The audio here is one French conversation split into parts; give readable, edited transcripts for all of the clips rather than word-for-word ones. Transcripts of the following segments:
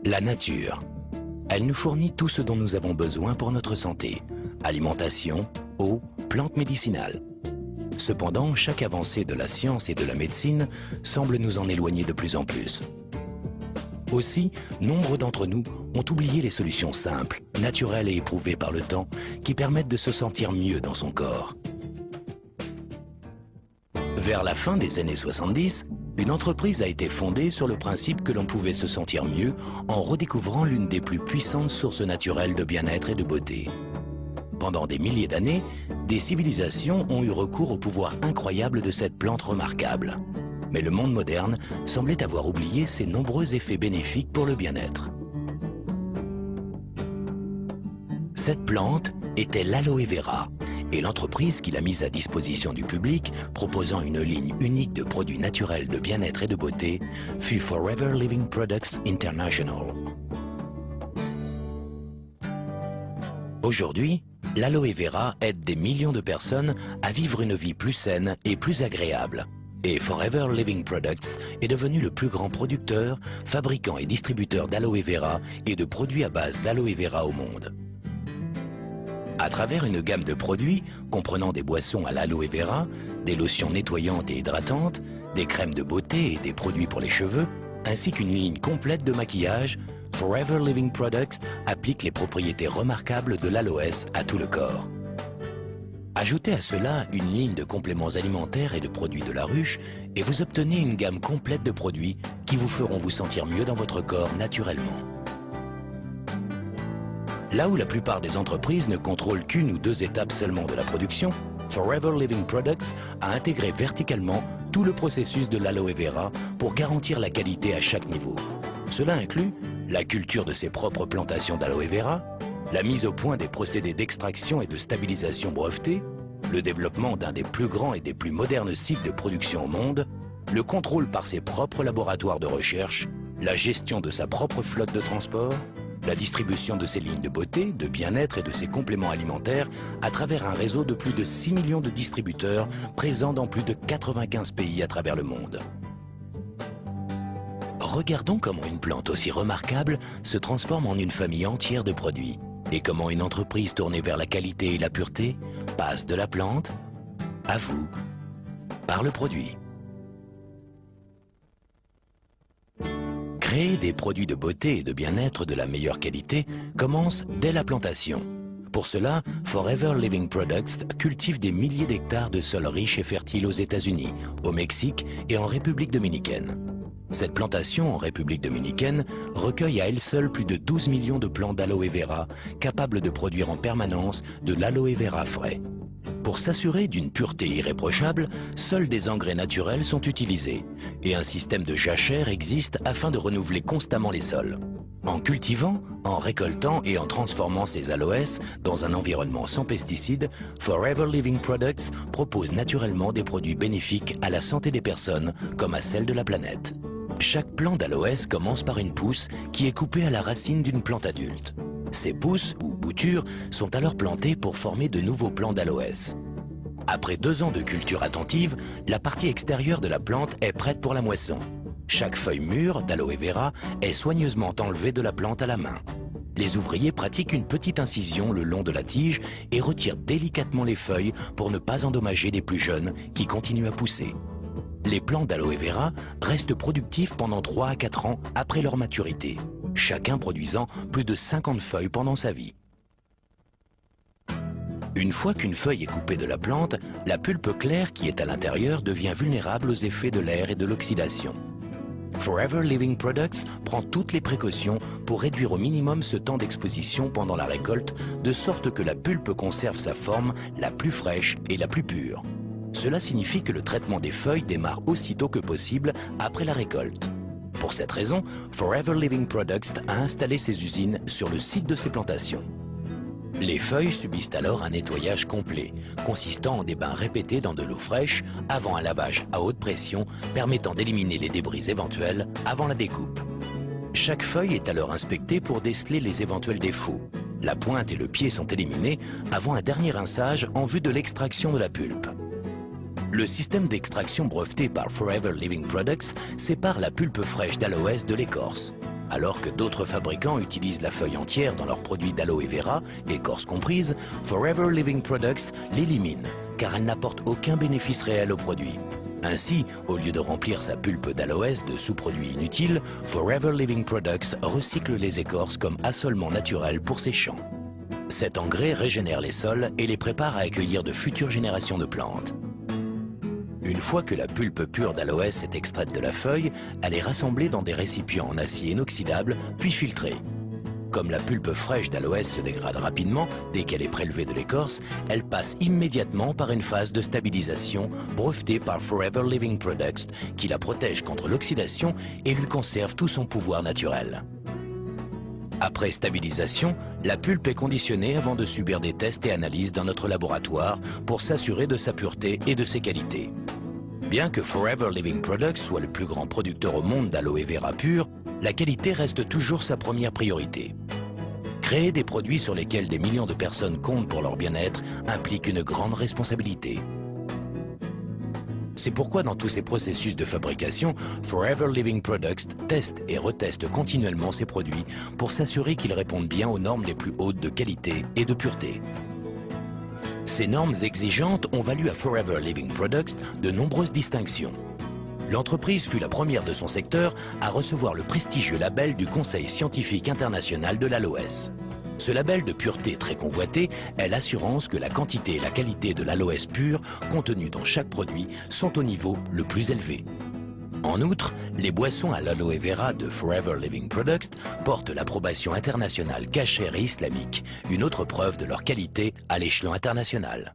La nature. Elle nous fournit tout ce dont nous avons besoin pour notre santé. Alimentation, eau, plantes médicinales. Cependant, chaque avancée de la science et de la médecine semble nous en éloigner de plus en plus. Aussi, nombre d'entre nous ont oublié les solutions simples, naturelles et éprouvées par le temps qui permettent de se sentir mieux dans son corps. Vers la fin des années 70, une entreprise a été fondée sur le principe que l'on pouvait se sentir mieux en redécouvrant l'une des plus puissantes sources naturelles de bien-être et de beauté. Pendant des milliers d'années, des civilisations ont eu recours au pouvoir incroyable de cette plante remarquable. Mais le monde moderne semblait avoir oublié ses nombreux effets bénéfiques pour le bien-être. Cette plante était l'aloe vera, et l'entreprise qui l'a mise à disposition du public, proposant une ligne unique de produits naturels de bien-être et de beauté, fut Forever Living Products International. Aujourd'hui, l'aloe vera aide des millions de personnes à vivre une vie plus saine et plus agréable. Et Forever Living Products est devenu le plus grand producteur, fabricant et distributeur d'aloe vera et de produits à base d'aloe vera au monde. À travers une gamme de produits comprenant des boissons à l'aloe vera, des lotions nettoyantes et hydratantes, des crèmes de beauté et des produits pour les cheveux, ainsi qu'une ligne complète de maquillage, Forever Living Products applique les propriétés remarquables de l'aloès à tout le corps. Ajoutez à cela une ligne de compléments alimentaires et de produits de la ruche et vous obtenez une gamme complète de produits qui vous feront vous sentir mieux dans votre corps naturellement. Là où la plupart des entreprises ne contrôlent qu'une ou deux étapes seulement de la production, Forever Living Products a intégré verticalement tout le processus de l'aloe vera pour garantir la qualité à chaque niveau. Cela inclut la culture de ses propres plantations d'aloe vera, la mise au point des procédés d'extraction et de stabilisation brevetés, le développement d'un des plus grands et des plus modernes sites de production au monde, le contrôle par ses propres laboratoires de recherche, la gestion de sa propre flotte de transport, la distribution de ses lignes de beauté, de bien-être et de ses compléments alimentaires à travers un réseau de plus de 6 millions de distributeurs présents dans plus de 95 pays à travers le monde. Regardons comment une plante aussi remarquable se transforme en une famille entière de produits et comment une entreprise tournée vers la qualité et la pureté passe de la plante à vous par le produit. Créer des produits de beauté et de bien-être de la meilleure qualité commence dès la plantation. Pour cela, Forever Living Products cultive des milliers d'hectares de sols riches et fertiles aux États-Unis, au Mexique et en République dominicaine. Cette plantation en République dominicaine recueille à elle seule plus de 12 millions de plants d'aloe vera capables de produire en permanence de l'aloe vera frais. Pour s'assurer d'une pureté irréprochable, seuls des engrais naturels sont utilisés et un système de jachère existe afin de renouveler constamment les sols. En cultivant, en récoltant et en transformant ces aloès dans un environnement sans pesticides, Forever Living Products propose naturellement des produits bénéfiques à la santé des personnes comme à celle de la planète. Chaque plant d'aloès commence par une pousse qui est coupée à la racine d'une plante adulte. Ces pousses, ou boutures, sont alors plantées pour former de nouveaux plants d'aloès. Après 2 ans de culture attentive, la partie extérieure de la plante est prête pour la moisson. Chaque feuille mûre d'aloe vera est soigneusement enlevée de la plante à la main. Les ouvriers pratiquent une petite incision le long de la tige et retirent délicatement les feuilles pour ne pas endommager les plus jeunes qui continuent à pousser. Les plants d'aloe vera restent productifs pendant 3 à 4 ans après leur maturité, chacun produisant plus de 50 feuilles pendant sa vie. Une fois qu'une feuille est coupée de la plante, la pulpe claire qui est à l'intérieur devient vulnérable aux effets de l'air et de l'oxydation. Forever Living Products prend toutes les précautions pour réduire au minimum ce temps d'exposition pendant la récolte, de sorte que la pulpe conserve sa forme la plus fraîche et la plus pure. Cela signifie que le traitement des feuilles démarre aussitôt que possible après la récolte. Pour cette raison, Forever Living Products a installé ses usines sur le site de ses plantations. Les feuilles subissent alors un nettoyage complet, consistant en des bains répétés dans de l'eau fraîche avant un lavage à haute pression permettant d'éliminer les débris éventuels avant la découpe. Chaque feuille est alors inspectée pour déceler les éventuels défauts. La pointe et le pied sont éliminés avant un dernier rinçage en vue de l'extraction de la pulpe. Le système d'extraction breveté par Forever Living Products sépare la pulpe fraîche d'aloès de l'écorce. Alors que d'autres fabricants utilisent la feuille entière dans leurs produits d'aloe vera, écorce comprise, Forever Living Products l'élimine, car elle n'apporte aucun bénéfice réel au produit. Ainsi, au lieu de remplir sa pulpe d'aloès de sous-produits inutiles, Forever Living Products recycle les écorces comme assolement naturel pour ses champs. Cet engrais régénère les sols et les prépare à accueillir de futures générations de plantes. Une fois que la pulpe pure d'aloès est extraite de la feuille, elle est rassemblée dans des récipients en acier inoxydable, puis filtrée. Comme la pulpe fraîche d'aloès se dégrade rapidement dès qu'elle est prélevée de l'écorce, elle passe immédiatement par une phase de stabilisation brevetée par Forever Living Products qui la protège contre l'oxydation et lui conserve tout son pouvoir naturel. Après stabilisation, la pulpe est conditionnée avant de subir des tests et analyses dans notre laboratoire pour s'assurer de sa pureté et de ses qualités. Bien que Forever Living Products soit le plus grand producteur au monde d'aloe vera pur, la qualité reste toujours sa première priorité. Créer des produits sur lesquels des millions de personnes comptent pour leur bien-être implique une grande responsabilité. C'est pourquoi dans tous ces processus de fabrication, Forever Living Products teste et reteste continuellement ses produits pour s'assurer qu'ils répondent bien aux normes les plus hautes de qualité et de pureté. Ces normes exigeantes ont valu à Forever Living Products de nombreuses distinctions. L'entreprise fut la première de son secteur à recevoir le prestigieux label du Conseil scientifique international de l'aloès. Ce label de pureté très convoité est l'assurance que la quantité et la qualité de l'aloès pur contenue dans chaque produit sont au niveau le plus élevé. En outre, les boissons à l'aloe vera de Forever Living Products portent l'approbation internationale cachère et islamique, une autre preuve de leur qualité à l'échelon international.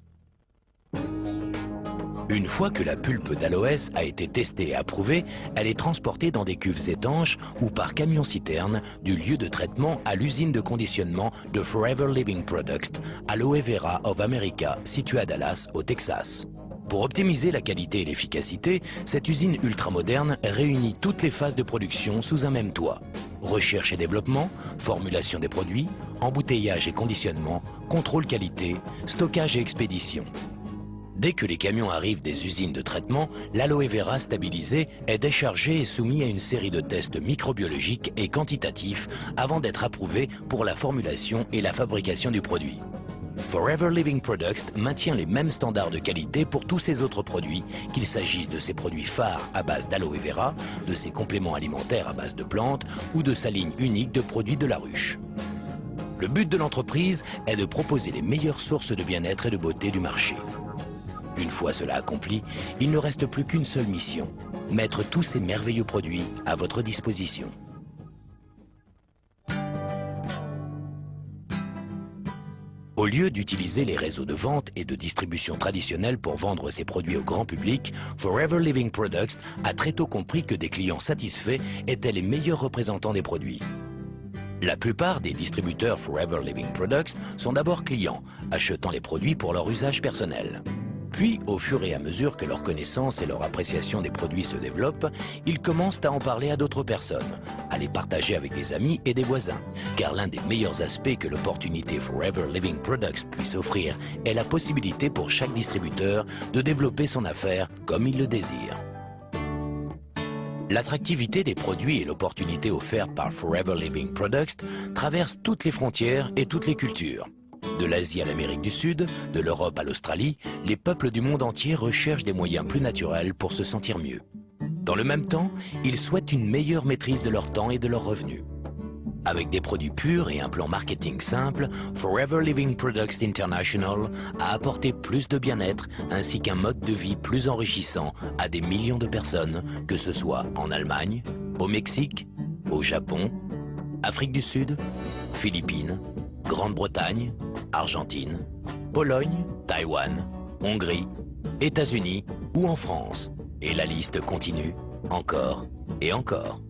Une fois que la pulpe d'aloès a été testée et approuvée, elle est transportée dans des cuves étanches ou par camion-citerne du lieu de traitement à l'usine de conditionnement de Forever Living Products, Aloe Vera of America, située à Dallas, au Texas. Pour optimiser la qualité et l'efficacité, cette usine ultramoderne réunit toutes les phases de production sous un même toit. Recherche et développement, formulation des produits, embouteillage et conditionnement, contrôle qualité, stockage et expédition. Dès que les camions arrivent des usines de traitement, l'aloe vera stabilisé est déchargé et soumis à une série de tests microbiologiques et quantitatifs avant d'être approuvé pour la formulation et la fabrication du produit. Forever Living Products maintient les mêmes standards de qualité pour tous ses autres produits, qu'il s'agisse de ses produits phares à base d'aloe vera, de ses compléments alimentaires à base de plantes ou de sa ligne unique de produits de la ruche. Le but de l'entreprise est de proposer les meilleures sources de bien-être et de beauté du marché. Une fois cela accompli, il ne reste plus qu'une seule mission, mettre tous ces merveilleux produits à votre disposition. Au lieu d'utiliser les réseaux de vente et de distribution traditionnels pour vendre ses produits au grand public, Forever Living Products a très tôt compris que des clients satisfaits étaient les meilleurs représentants des produits. La plupart des distributeurs Forever Living Products sont d'abord clients, achetant les produits pour leur usage personnel. Puis, au fur et à mesure que leur connaissance et leur appréciation des produits se développent, ils commencent à en parler à d'autres personnes, à les partager avec des amis et des voisins. Car l'un des meilleurs aspects que l'opportunité Forever Living Products puisse offrir est la possibilité pour chaque distributeur de développer son affaire comme il le désire. L'attractivité des produits et l'opportunité offerte par Forever Living Products traversent toutes les frontières et toutes les cultures. De l'Asie à l'Amérique du Sud, de l'Europe à l'Australie, les peuples du monde entier recherchent des moyens plus naturels pour se sentir mieux. Dans le même temps, ils souhaitent une meilleure maîtrise de leur temps et de leurs revenus. Avec des produits purs et un plan marketing simple, Forever Living Products International a apporté plus de bien-être ainsi qu'un mode de vie plus enrichissant à des millions de personnes, que ce soit en Allemagne, au Mexique, au Japon, Afrique du Sud, Philippines, Grande-Bretagne, Argentine, Pologne, Taïwan, Hongrie, États-Unis ou en France. Et la liste continue encore et encore.